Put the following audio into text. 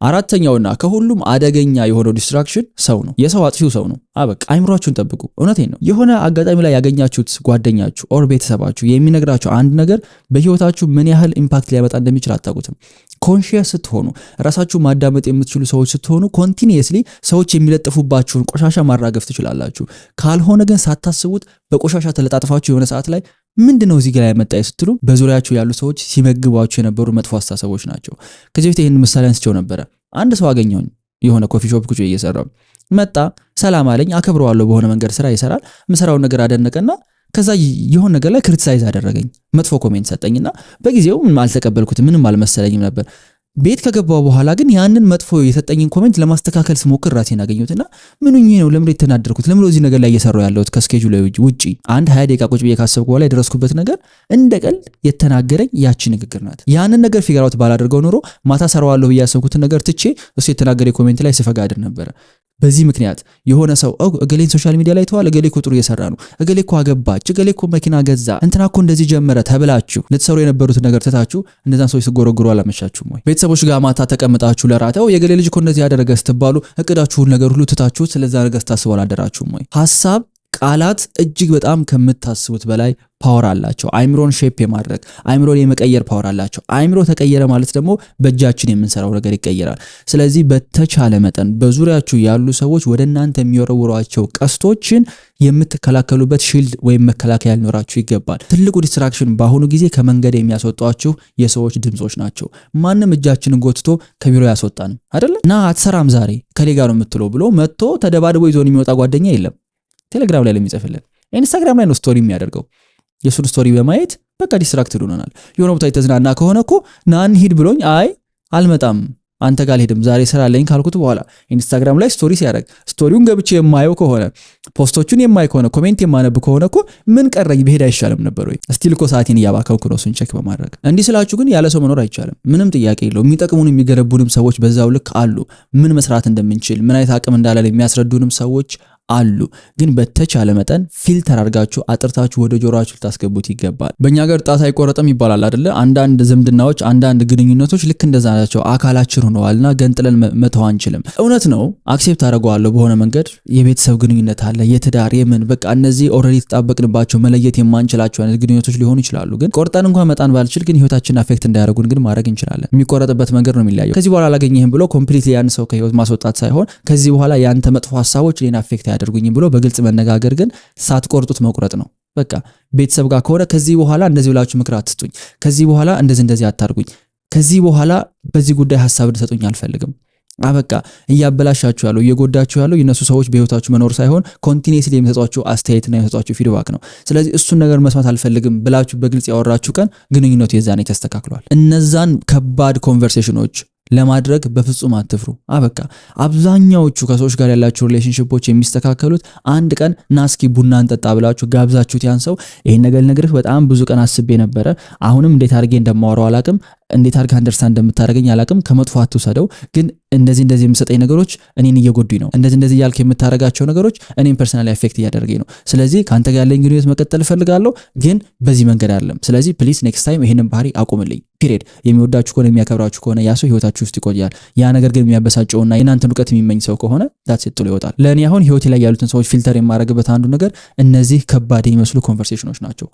አራተኛውና ከሁሉም አደገኛ የሆነው ዲስትራክሽን ሰው ነው። የሰው አጥፊው ሰው ነው። አበቃ አይምሮአችሁን ጠብቁ። እውነቴን ነው። የሆነ አጋጣሚ ላይ ያገኛችሁት ጓደኛችሁ ኦር ቤተሰባችሁ የሚነግራችሁ አንድ ነገር በህይወታችሁ ምን ያህል ኢምፓክት ሊያመጣ እንደሚችል አታውቁትም። ኮንሺየስ ስትሆኑ ራሳችሁ ማዳመጥ የምትችሉ ሰዎች ስትሆኑ ኮንቲኒየስሊ ሰዎች የሚለጥፉባችሁን ቆሻሻ ማራገፍ ትችላላችሁ። ካልሆነ ግን ሳታስቡት በቆሻሻ ተለጣጥፋችሁ የሆነ ሰዓት ላይ ምንድነው እዚህ ጋር ያመጣ ይስትሉ በዙሪያችሁ ያሉ ሰዎች ሲመግባችሁ የነበሩ መጥፎ አስተሳሰቦች ናቸው። ከዚህ በፊት ይሄን ምሳሌ አንስቼው ነበር። አንድ ሰው አገኘሁኝ የሆነ ኮፊ ሾፕ ቁጭ እየሰራው መጣ፣ ሰላም አለኝ፣ አከብረዋለሁ። በሆነ መንገድ ስራ ይሰራል። መስራውን ነገር አደነቀና ከዛ የሆነ ነገር ላይ ክሪቲሳይዝ አደረገኝ፣ መጥፎ ኮሜንት ሰጠኝና በጊዜው ምንም አልተቀበልኩትም፣ ምንም አልመሰለኝም ነበር። ቤት ከገባው በኋላ ግን ያንን መጥፎ የሰጠኝን ኮሜንት ለማስተካከል ስሞክር ራሴን አገኘሁትና ምንኝ ነው ለምን የተናደርኩት ለምን እዚህ ነገር ላይ እየሰራው ያለሁት ከስኬጁል ውጪ አንድ 20 ደቂቃ ቁጭ ብዬ ካሰብኩ በኋላ የደረስኩበት ነገር እንደቀል የተናገረኝ ያቺ ንግግር ናት። ያንን ነገር ፊገር አውት ባላደርገው ኖሮ ማታ ሰራዋለሁ ያሰብኩት ነገር ትቼ እሱ የተናገረኝ ኮሜንት ላይ ስፈጋድር ነበር። በዚህ ምክንያት የሆነ ሰው እገሌን ሶሻል ሚዲያ ላይ ተዋል፣ እገሌ እኮ ጥሩ እየሰራ ነው፣ እገሌ እኮ አገባች፣ እገሌ እኮ መኪና ገዛ፣ እንትና እኮ እንደዚህ ጀመረ ተብላችሁ ልትሰሩ የነበሩት ነገር ተታችሁ እነዛን ሰዎች ሲጎረግሩ አላመቻችሁም ወይ? ቤተሰቦች ጋር ማታ ተቀምጣችሁ ለራታው የገሌ ልጅ እኮ እንደዚህ ያደረገ ስትባሉ እቅዳችሁን ነገር ሁሉ ተታችሁ ስለዛ ነገር ታስበው አላደራችሁም ወይ? ሐሳብ ቃላት እጅግ በጣም ከምታስቡት በላይ ፓወር አላቸው። አይምሮን ሼፕ የማድረግ አይምሮን የመቀየር ፓወር አላቸው። አይምሮ ተቀየረ ማለት ደግሞ በእጃችን የምንሰራው ነገር ይቀየራል። ስለዚህ በተቻለ መጠን በዙሪያችሁ ያሉ ሰዎች ወደናንተ የሚወረውሯቸው ቀስቶችን የምትከላከሉበት ሺልድ ወይም መከላከያ ሊኖራችሁ ይገባል። ትልቁ ዲስትራክሽን በአሁኑ ጊዜ ከመንገድ የሚያስወጣችሁ የሰዎች ድምጾች ናቸው። ማንም እጃችንን ጎትቶ ከቢሮ ያስወጣን አይደል? ና አትሰራም ዛሬ ከሌ ጋር ነው የምትለው ብሎ መጥቶ ተደባድቦ ይዞን የሚወጣ ጓደኛ የለም። ቴሌግራም ላይ ለሚጽፍልን ኢንስታግራም ላይ ነው ስቶሪ የሚያደርገው። የሱን ስቶሪ በማየት በቃ ዲስትራክትድ ሆነናል። የሆነ ቦታ የተዝናና ከሆነ እኮ ናን ሂድ ብሎኝ አይ አልመጣም አንተ ጋር ሄድም ዛሬ ስራ አለኝ ካልኩት በኋላ ኢንስታግራም ላይ ስቶሪ ሲያደርግ ስቶሪውን ገብቼ የማየው ከሆነ ፖስቶቹን የማይ ከሆነ ኮሜንት የማነብ ከሆነ እኮ ምን ቀረኝ በሄድ አይሻልም ነበር ወይ? ስቲል እኮ ሰዓቴን እያባከንኩ ነው እሱን ቼክ በማድረግ። እንዲህ ስላችሁ ግን ያለ ሰው መኖር አይቻልም። ምንም ጥያቄ የለውም። የሚጠቅሙን የሚገነቡንም ሰዎች በዛው ልክ አሉ። ምን መስራት እንደምንችል ምን አይነት አቅም እንዳለን የሚያስረዱንም ሰዎች አሉ። ግን በተቻለ መጠን ፊልተር አድርጋችሁ አጥርታችሁ ወደ ጆሮአችሁ ልታስገቡት ይገባል። በእኛ ሀገር ጣት አይቆረጥም ይባላል አይደለ? አንዳንድ ዝምድናዎች አንዳንድ ግንኙነቶች ልክ እንደዛ ናቸው። አካላችን ሆነዋልና ገንጥለን መተው አንችልም። እውነት ነው። አክሴፕት አደርገዋለሁ። በሆነ መንገድ የቤተሰብ ግንኙነት አለ፣ የትዳር የምን በቃ እነዚህ ኦሬዲ ተጣበቅንባቸው መለየት የማንችላቸው አይነት ግንኙነቶች ሊሆኑ ይችላሉ። ግን ቆርጠን እንኳን መጣን ባልችል ግን ህይወታችንን አፌክት እንዳያደርጉን ግን ማድረግ እንችላለን። የሚቆረጥበት መንገድ ነው የሚለያየው። ከዚህ በኋላ አላገኘህም ብሎ ኮምፕሊትሊ ያን ሰው ከህይወት ማስወጣት ሳይሆን ከዚህ በኋላ ያንተ መጥፎ ሐሳቦች ሌና አፌክት ያደርጉኝ ብሎ በግልጽ መነጋገር ግን ሳትቆርጡት መቁረጥ ነው። በቃ ቤተሰብ ጋር ከሆነ ከዚህ በኋላ እንደዚህ ብላችሁ ምክር አትስጡኝ፣ ከዚህ በኋላ እንደዚህ አታርጉኝ፣ ከዚህ በኋላ በዚህ ጉዳይ ሐሳብ እንድትሰጡኝ አልፈልግም። አበቃ እያበላሻችሁ ያለው እየጎዳችሁ ያለው የነሱ ሰዎች በህይወታችሁ መኖር ሳይሆን ኮንቲኒየስሊ የሚሰጧችሁ አስተያየትና የሚሰጧችሁ ፊድባክ ነው። ስለዚህ እሱን ነገር መስማት አልፈልግም ብላችሁ በግልጽ ያወራችሁ ቀን ግንኙነቱ የዛኔ ተስተካክሏል። እነዛን ከባድ ኮንቨርሴሽኖች ለማድረግ በፍጹም አትፍሩ። አበቃ አብዛኛዎቹ ከሰዎች ጋር ያላችሁ ሪሌሽንሺፖች የሚስተካከሉት አንድ ቀን ናስኪ ቡና እንጠጣ ብላችሁ ጋብዛችሁት ያን ሰው ይሄን ነገር ልነግርህ በጣም ብዙ ቀን አስቤ ነበር፣ አሁንም እንዴት አድርጌ እንደማወራው አላቅም፣ እንዴት አድርገህ አንደርስታንድ እንደምታደርገኝ አላቅም፣ ከመጥፎ አትውሰደው፣ ግን እንደዚህ የምሰጠኝ ነገሮች እኔን እየጎዱኝ ነው፣ እንደዚህ ያልክ የምታረጋቸው ነገሮች እኔን ፐርሰናሊ አፌክት እያደረገኝ ነው። ስለዚህ ካንተ ጋር ያለኝ ግንኙነት መቀጠል ፈልጋለሁ፣ ግን በዚህ መንገድ አይደለም። ስለዚህ ፕሊዝ ኔክስት ታይም ይሄንን ባህሪ አቁምልኝ። ፒሪድ። የሚወዳችሁ ከሆነ የሚያከብራችሁ ከሆነ ያ ሰው ህይወታችሁ ውስጥ ይቆያል። ያ ነገር ግን የሚያበሳጨውና የናንተን ውቀት የሚመኝ ሰው ከሆነ that's it ጥሎ ይወጣል። ለኔ አሁን ህይወቴ ላይ ያሉትን ሰዎች ፊልተር የማረግበት አንዱ ነገር እነዚህ ከባድ የሚመስሉ ኮንቨርሴሽኖች ናቸው።